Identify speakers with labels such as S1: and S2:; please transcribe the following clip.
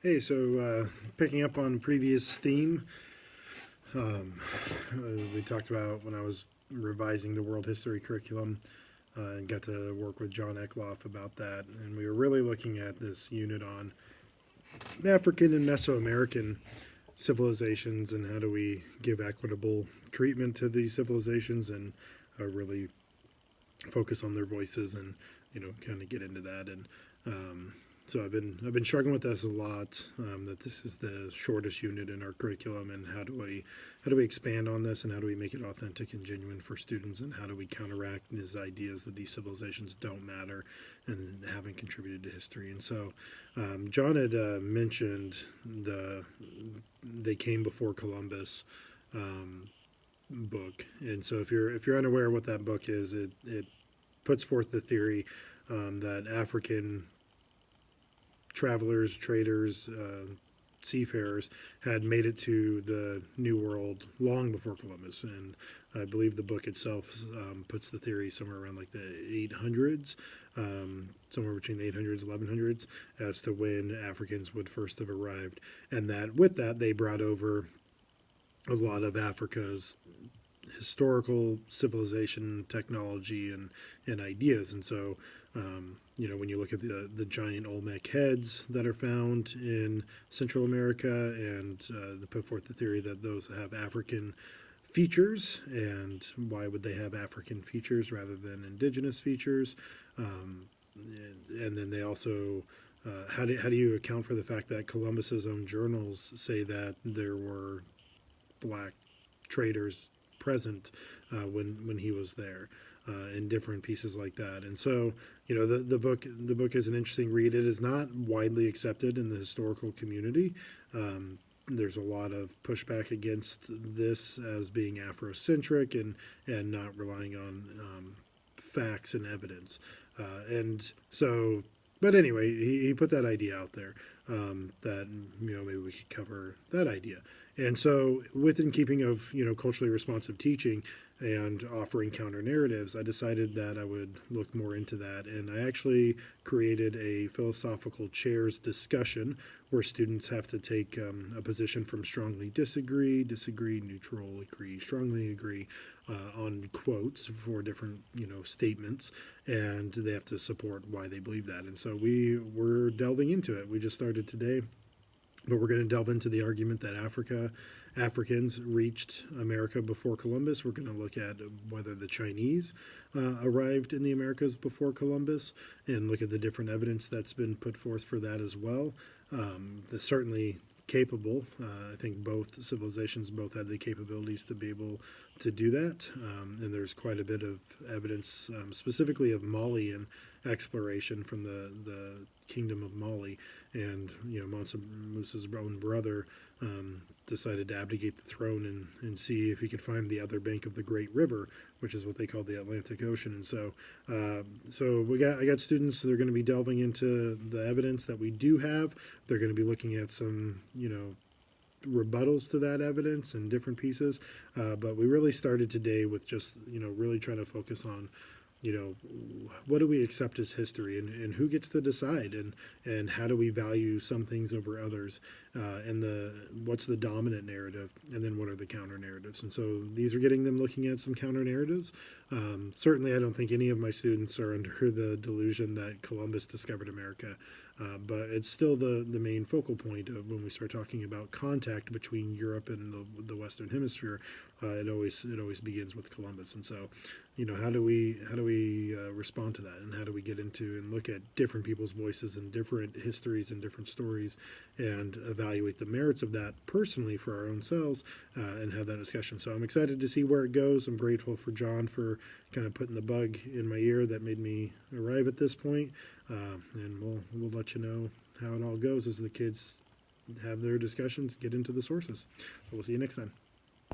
S1: Hey, so picking up on previous theme, um, we talked about when I was revising the world history curriculum and got to work with John Eckloff about that. And we were really looking at this unit on African and Mesoamerican civilizations and how do we give equitable treatment to these civilizations and really focus on their voices and kind of get into that. And so I've been struggling with this a lot. That this is the shortest unit in our curriculum, and how do we expand on this, and how do we make it authentic and genuine for students, and how do we counteract these ideas that these civilizations don't matter and haven't contributed to history. And so John had mentioned they came before Columbus. Book, and so if you're unaware of what that book is, it puts forth the theory that African travelers, traders, seafarers had made it to the New World long before Columbus, and I believe the book itself puts the theory somewhere around like the 800s, somewhere between the 800s and 1100s, as to when Africans would first have arrived, and that with that they brought over a lot of Africa's historical civilization, technology, and ideas. And so, when you look at the giant Olmec heads that are found in Central America, and they put forth the theory that those have African features, and why would they have African features rather than indigenous features? And then they also how do you account for the fact that Columbus's own journals say that there were black traders present when he was there, in different pieces like that. And so, the book is an interesting read. It is not widely accepted in the historical community. There's a lot of pushback against this as being Afrocentric and not relying on facts and evidence. And so, but anyway, he put that idea out there, that maybe we could cover that idea. And so, within keeping of culturally responsive teaching and offering counter narratives, I decided that I would look more into that. And I actually created a philosophical chairs discussion where students have to take a position from strongly disagree, neutral, agree, strongly agree, on quotes for different statements, and they have to support why they believe that. And so we're delving into it. We just started today. But we're going to delve into the argument that Africans reached America before Columbus. We're going to look at whether the Chinese arrived in the Americas before Columbus, and look at the different evidence that's been put forth for that as well. That's certainly capable. I think both civilizations both had the capabilities to be able to do that. And there's quite a bit of evidence, specifically of Malian exploration from the kingdom of Mali. And Mansa Musa's own brother decided to abdicate the throne and see if he could find the other bank of the Great River, which is what they call the Atlantic Ocean. And so, I got students that are going to be delving into the evidence that we do have. They're going to be looking at some rebuttals to that evidence and different pieces. But we really started today with just really trying to focus on what do we accept as history, and who gets to decide, and how do we value some things over others, and what's the dominant narrative, and then what are the counter narratives. And so these are getting them looking at some counter narratives. Certainly I don't think any of my students are under the delusion that Columbus discovered America, but it's still the main focal point of when we start talking about contact between Europe and the Western Hemisphere. It always begins with Columbus. And so how do we respond to that, and how do we get into and look at different people's voices and different histories and different stories, and evaluate the merits of that personally for our own selves, and have that discussion. So I'm excited to see where it goes. I'm grateful for John for kind of putting the bug in my ear that made me arrive at this point, and we'll let you know how it all goes as the kids have their discussions, get into the sources. So we'll see you next time.